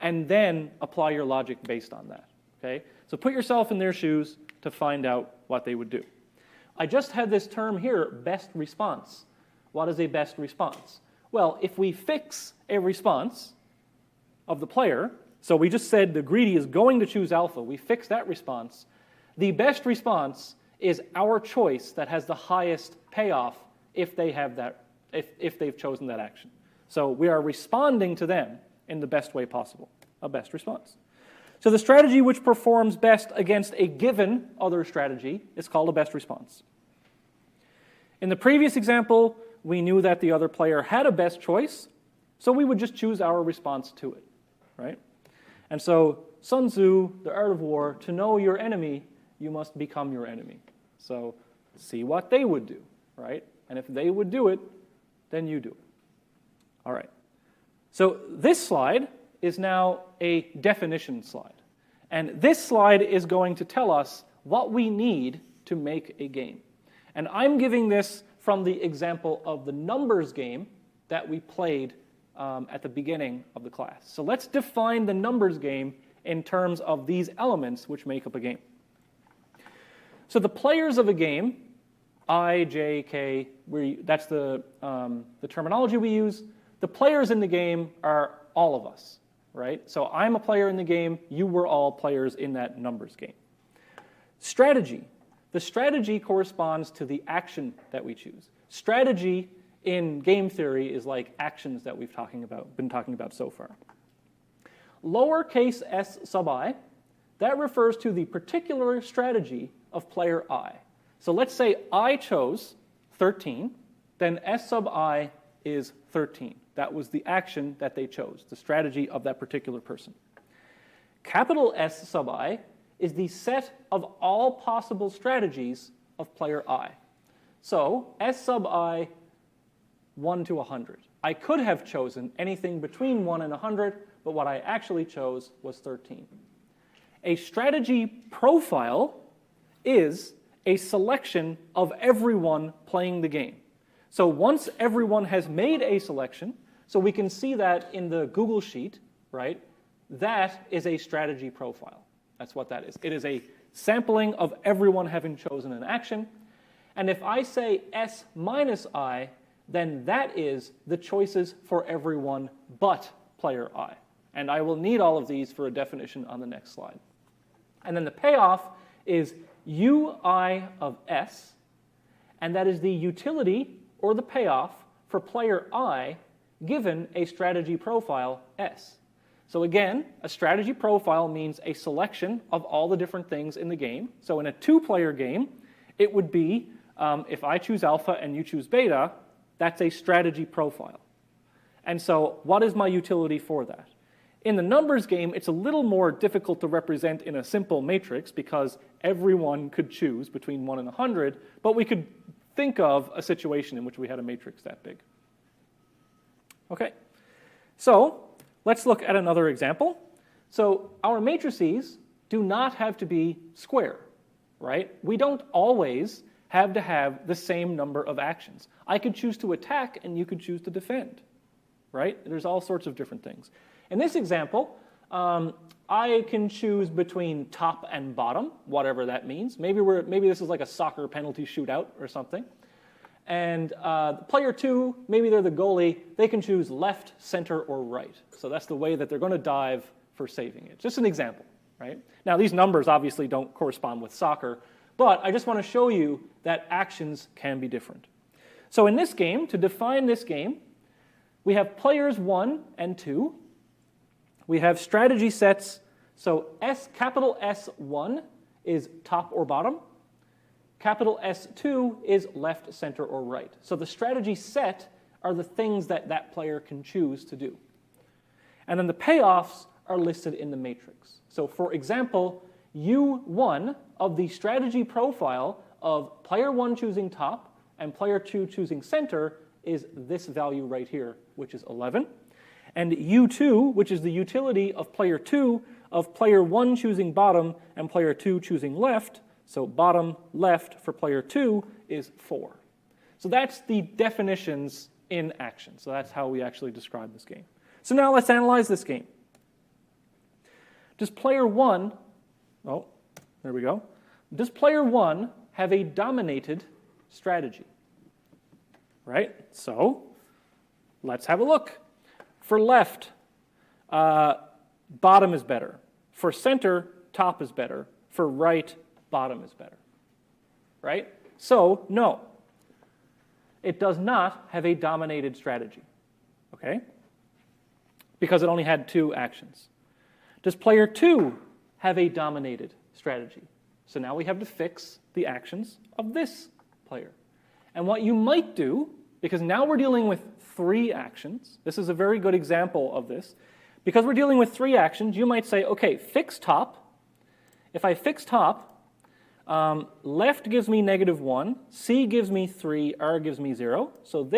and then apply your logic based on that. Okay? So put yourself in their shoes to find out what they would do. I just had this term here, best response. What is a best response? Well, if we fix a response of the player, so we just said the greedy is going to choose alpha, we fix that response, the best response is our choice that has the highest payoff if they have that, if they've chosen that action. So we are responding to them in the best way possible, a best response. So the strategy which performs best against a given other strategy is called a best response. In the previous example, we knew that the other player had a best choice, so we would just choose our response to it, right? And so Sun Tzu, The Art of War, to know your enemy, you must become your enemy. So see what they would do, right? And if they would do it, then you do it. All right. So this slide is now a definition slide. And this slide is going to tell us what we need to make a game. And I'm giving this from the example of the numbers game that we played at the beginning of the class. So let's define the numbers game in terms of these elements which make up a game. So the players of a game, I, J, K, that's the terminology we use. The players in the game are all of us, right? So I'm a player in the game, you were all players in that numbers game. Strategy. The strategy corresponds to the action that we choose. Strategy in game theory is like actions that we've been talking about so far. Lowercase s sub I, that refers to the particular strategy of player I. So let's say I chose 13, then s sub I is 13. That was the action that they chose, the strategy of that particular person. Capital S sub I is the set of all possible strategies of player I. So S sub I, 1 to 100. I could have chosen anything between 1 and 100, but what I actually chose was 13. A strategy profile is a selection of everyone playing the game. So once everyone has made a selection, so we can see that in the Google Sheet, right? That is a strategy profile. That's what that is. It is a sampling of everyone having chosen an action. And if I say S minus I, then that is the choices for everyone but player I. And I will need all of these for a definition on the next slide. And then the payoff is UI of S, and that is the utility or the payoff for player I given a strategy profile S. So again, a strategy profile means a selection of all the different things in the game. So in a two-player game, it would be, if I choose alpha and you choose beta, that's a strategy profile. And so what is my utility for that? In the numbers game, it's a little more difficult to represent in a simple matrix because everyone could choose between 1 and 100, but we could think of a situation in which we had a matrix that big. Okay, so let's look at another example. So our matrices do not have to be square, right? We don't always have to have the same number of actions. I could choose to attack and you could choose to defend, right? There's all sorts of different things. In this example, I can choose between top and bottom, whatever that means. Maybe this is like a soccer penalty shootout or something. And player 2, maybe they're the goalie, they can choose left, center, or right. So that's the way that they're going to dive for saving it. Just an example, right? Now, these numbers obviously don't correspond with soccer, but I just want to show you that actions can be different. So in this game, to define this game, we have players 1 and 2. We have strategy sets. So capital S1 is top or bottom. Capital S2 is left, center, or right. So the strategy set are the things that that player can choose to do. And then the payoffs are listed in the matrix. So for example, U1 of the strategy profile of player 1 choosing top and player 2 choosing center is this value right here, which is 11. And U2, which is the utility of player 2, of player 1 choosing bottom and player 2 choosing left, so bottom left for player 2 is 4. So that's the definitions in action. So that's how we actually describe this game. So now let's analyze this game. Does player 1, oh, there we go. Does player 1 have a dominated strategy? Right? So let's have a look. For left, bottom is better. For center, top is better. For right, bottom is better. Right? So, no. It does not have a dominated strategy. Okay? Because it only had 2 actions. Does player 2 have a dominated strategy? So now we have to fix the actions of this player. And what you might do, because now we're dealing with 3 actions. This is a very good example of this. Because we're dealing with 3 actions, you might say, okay, fix top. If I fix top, left gives me -1, C gives me 3, R gives me 0. So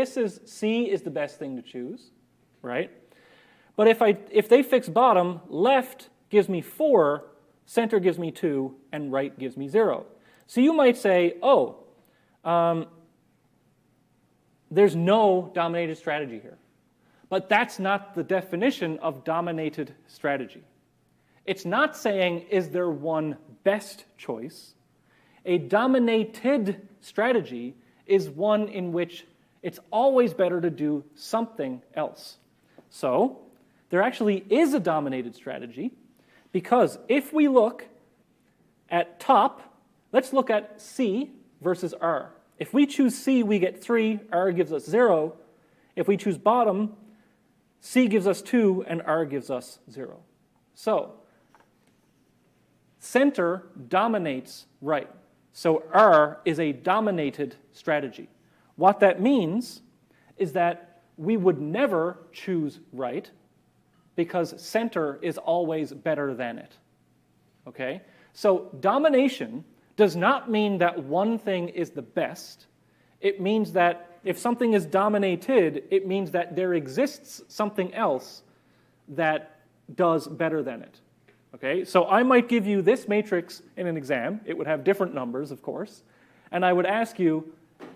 C is the best thing to choose, right? But if they fix bottom, left gives me 4, center gives me 2, and right gives me 0. So you might say, oh, there's no dominated strategy here. But that's not the definition of dominated strategy. It's not saying, is there one best choice? A dominated strategy is one in which it's always better to do something else. So there actually is a dominated strategy, because if we look at top, let's look at C versus R. If we choose C, we get 3, R gives us 0. If we choose bottom, C gives us 2, and R gives us 0. So center dominates right. So R is a dominated strategy. What that means is that we would never choose right, because center is always better than it. Okay? So domination does not mean that one thing is the best. It means that if something is dominated, it means that there exists something else that does better than it. Okay? So I might give you this matrix in an exam. It would have different numbers, of course. And I would ask you,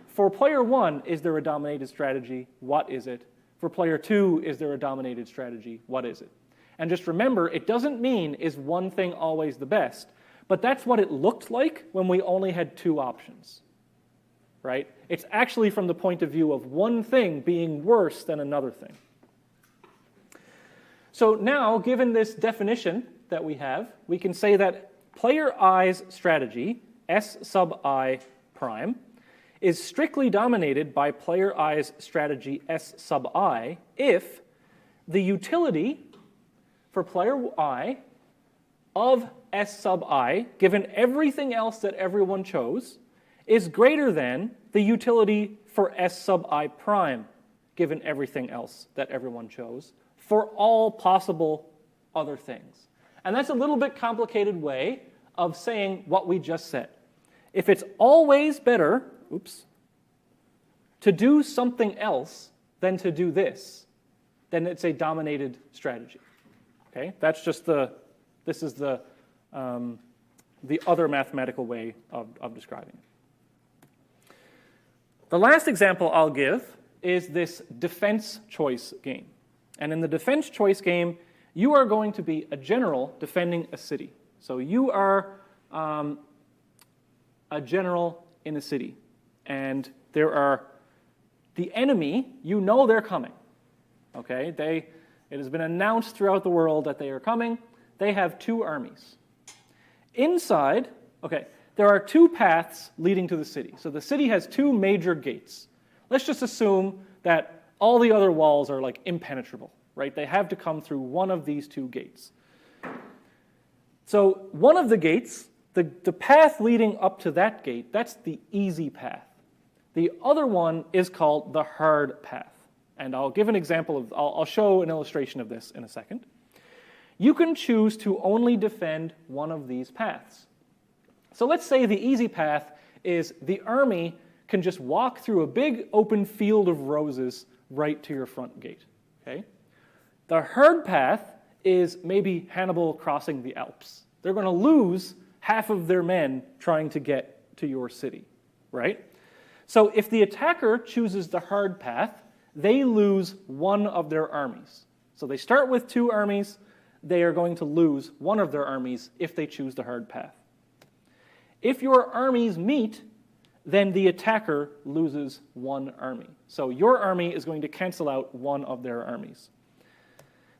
for player 1, is there a dominated strategy? What is it? For player 2, is there a dominated strategy? What is it? And just remember, it doesn't mean is one thing always the best, But that's what it looked like when we only had two options, right? It's actually from the point of view of one thing being worse than another thing. So now, given this definition that we have, we can say that player i's strategy, S sub I prime, is strictly dominated by player i's strategy, S sub I, if the utility for player I of S sub I, given everything else that everyone chose, is greater than the utility for S sub I prime, given everything else that everyone chose, for all possible other things. And that's a little bit complicated way of saying what we just said. If it's always better, to do something else than to do this, then it's a dominated strategy. Okay, that's just this is the other mathematical way of describing it. The last example I'll give is this defense choice game. And in the defense choice game, you are going to be a general defending a city. So you are a general in a city. And there are the enemy, you know they're coming. Okay, it has been announced throughout the world that they are coming. They have two armies. Inside, there are two paths leading to the city. So the city has two major gates. Let's just assume that all the other walls are like impenetrable, right? They have to come through one of these two gates. So one of the gates, the path leading up to that gate, that's the easy path. The other one is called the hard path. And I'll give an example I'll show an illustration of this in a second. You can choose to only defend one of these paths. So let's say the easy path is the army can just walk through a big open field of roses right to your front gate. Okay? The hard path is maybe Hannibal crossing the Alps. They're going to lose half of their men trying to get to your city, right? So if the attacker chooses the hard path, they lose one of their armies. So they start with two armies. They are going to lose one of their armies if they choose the hard path. If your armies meet, then the attacker loses one army. So your army is going to cancel out one of their armies.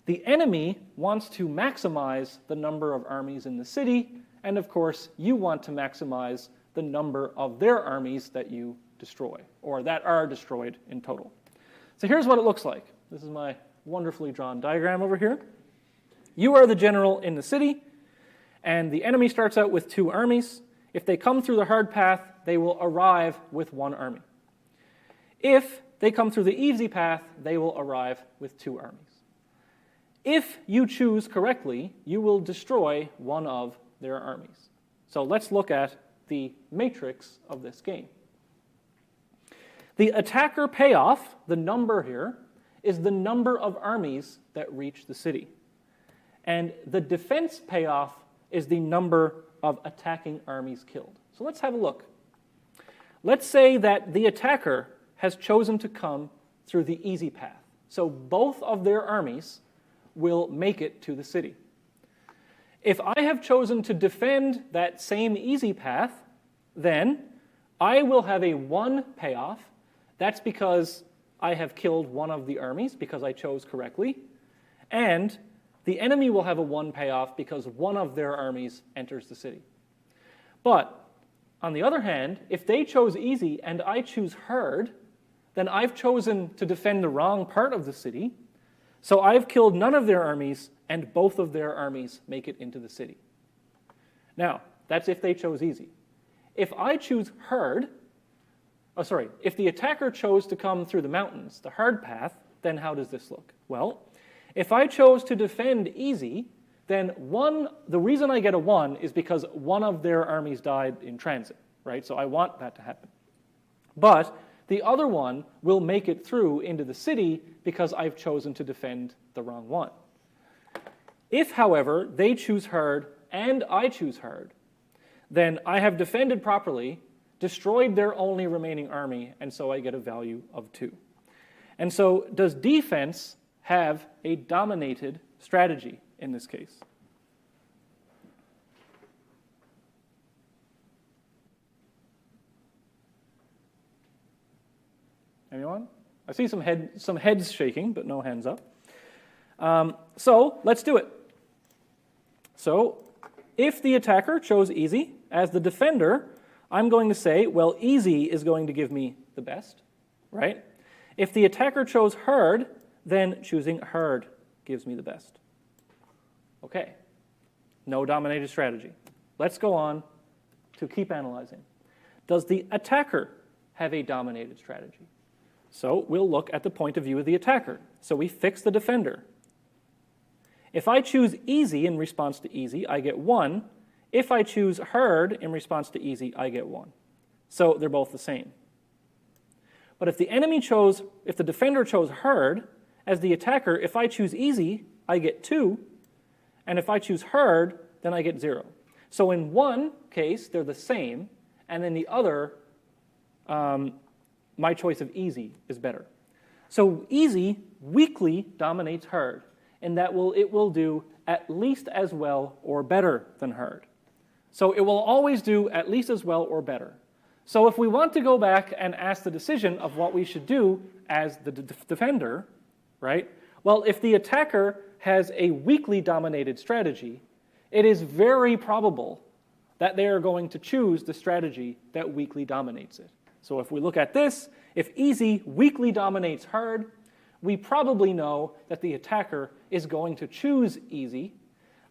The enemy wants to maximize the number of armies in the city, and of course, you want to maximize the number of their armies that you destroy, or that are destroyed in total. So here's what it looks like. This is my wonderfully drawn diagram over here. You are the general in the city, and the enemy starts out with two armies. If they come through the hard path, they will arrive with one army. If they come through the easy path, they will arrive with two armies. If you choose correctly, you will destroy one of their armies. So let's look at the matrix of this game. The attacker payoff, the number here, is the number of armies that reach the city. And the defense payoff is the number of attacking armies killed. So let's have a look. Let's say that the attacker has chosen to come through the easy path. So both of their armies will make it to the city. If I have chosen to defend that same easy path, then I will have a 1 payoff. That's because I have killed one of the armies because I chose correctly. And the enemy will have a 1 payoff because one of their armies enters the city. But on the other hand, if they chose easy and I choose hard, then I've chosen to defend the wrong part of the city. So I've killed none of their armies, and both of their armies make it into the city. Now, that's if they chose easy. If I choose hard, if the attacker chose to come through the mountains, the hard path, then how does this look? Well, if I chose to defend easy, then the reason I get a 1 is because one of their armies died in transit, right? So I want that to happen. But the other one will make it through into the city because I've chosen to defend the wrong one. If, however, they choose hard and I choose hard, then I have defended properly, destroyed their only remaining army, and so I get a value of 2. And so does defense have a dominated strategy in this case? Anyone? I see some heads shaking, but no hands up. So let's do it. So if the attacker chose easy, as the defender, I'm going to say, well, easy is going to give me the best, right? If the attacker chose hard, then choosing hard gives me the best. Okay, no dominated strategy. Let's go on to keep analyzing. Does the attacker have a dominated strategy? So we'll look at the point of view of the attacker. So we fix the defender. If I choose easy in response to easy, I get 1. If I choose hard in response to easy, I get 1. So they're both the same. But if the defender chose hard, as the attacker, if I choose easy, I get 2. And if I choose hard, then I get 0. So in one case, they're the same, and in the other, my choice of easy is better. So easy weakly dominates hard, and it will do at least as well or better than hard. So it will always do at least as well or better. So if we want to go back and ask the decision of what we should do as the defender, right? Well, if the attacker has a weakly dominated strategy, it is very probable that they are going to choose the strategy that weakly dominates it. So if we look at this, if easy weakly dominates hard, we probably know that the attacker is going to choose easy.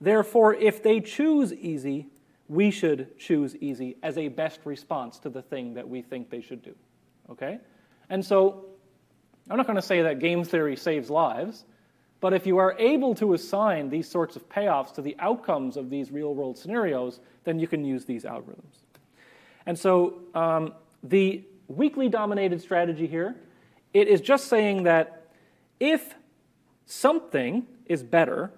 Therefore, if they choose easy, we should choose easy as a best response to the thing that we think they should do. Okay? And so I'm not going to say that game theory saves lives, but if you are able to assign these sorts of payoffs to the outcomes of these real-world scenarios, then you can use these algorithms. And so the weakly dominated strategy here, it is just saying that if something is better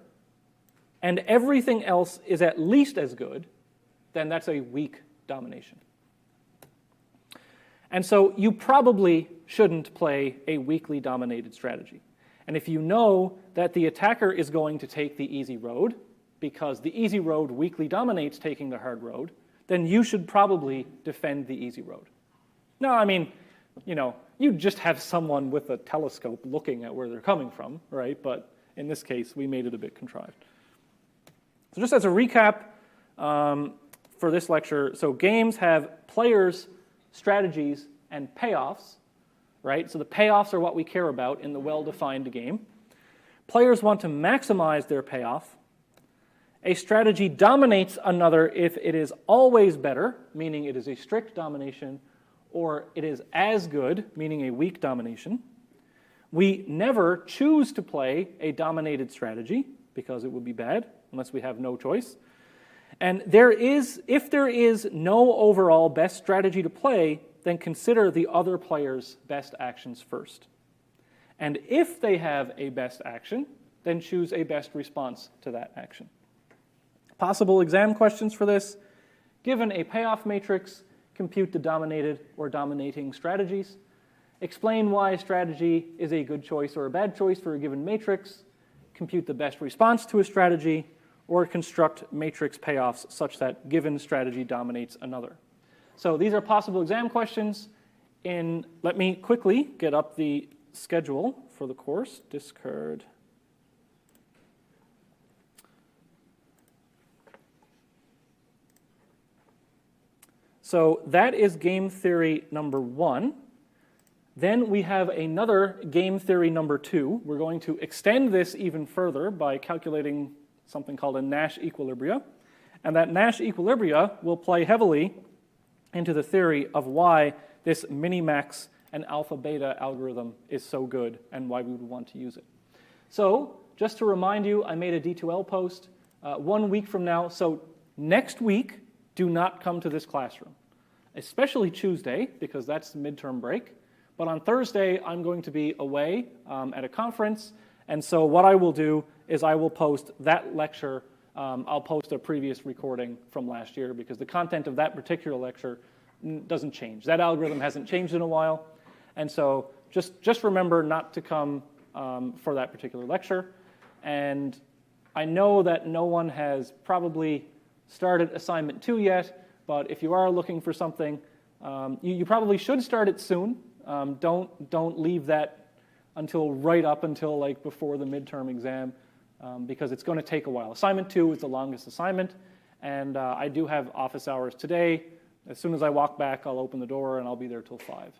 and everything else is at least as good, then that's a weak domination. And so you probably shouldn't play a weakly dominated strategy. And if you know that the attacker is going to take the easy road, because the easy road weakly dominates taking the hard road, then you should probably defend the easy road. No, I mean, you just have someone with a telescope looking at where they're coming from, right? But in this case, we made it a bit contrived. So just as a recap for this lecture, so games have players, strategies, and payoffs, right? So the payoffs are what we care about in the well-defined game. Players want to maximize their payoff. A strategy dominates another if it is always better, meaning it is a strict domination, or it is as good, meaning a weak domination. We never choose to play a dominated strategy because it would be bad unless we have no choice. And if there is no overall best strategy to play, then consider the other player's best actions first. And if they have a best action, then choose a best response to that action. Possible exam questions for this: given a payoff matrix, compute the dominated or dominating strategies. Explain why a strategy is a good choice or a bad choice for a given matrix. Compute the best response to a strategy, or construct matrix payoffs such that given strategy dominates another. So these are possible exam questions. Let me quickly get up the schedule for the course. Discard. So that is game theory number 1. Then we have another game theory number 2. We're going to extend this even further by calculating something called a Nash equilibria. And that Nash equilibria will play heavily into the theory of why this minimax and alpha-beta algorithm is so good and why we would want to use it. So just to remind you, I made a D2L post 1 week from now. So next week, do not come to this classroom, especially Tuesday, because that's the midterm break. But on Thursday, I'm going to be away at a conference. And so what I will do is I will post that lecture. I'll post a previous recording from last year because the content of that particular lecture doesn't change. That algorithm hasn't changed in a while. And so just remember not to come for that particular lecture. And I know that no one has probably started assignment 2 yet, but if you are looking for something, you probably should start it soon. Don't leave that until right up until like before the midterm exam, because it's going to take a while. Assignment 2 is the longest assignment, and I do have office hours today. As soon as I walk back, I'll open the door and I'll be there till 5.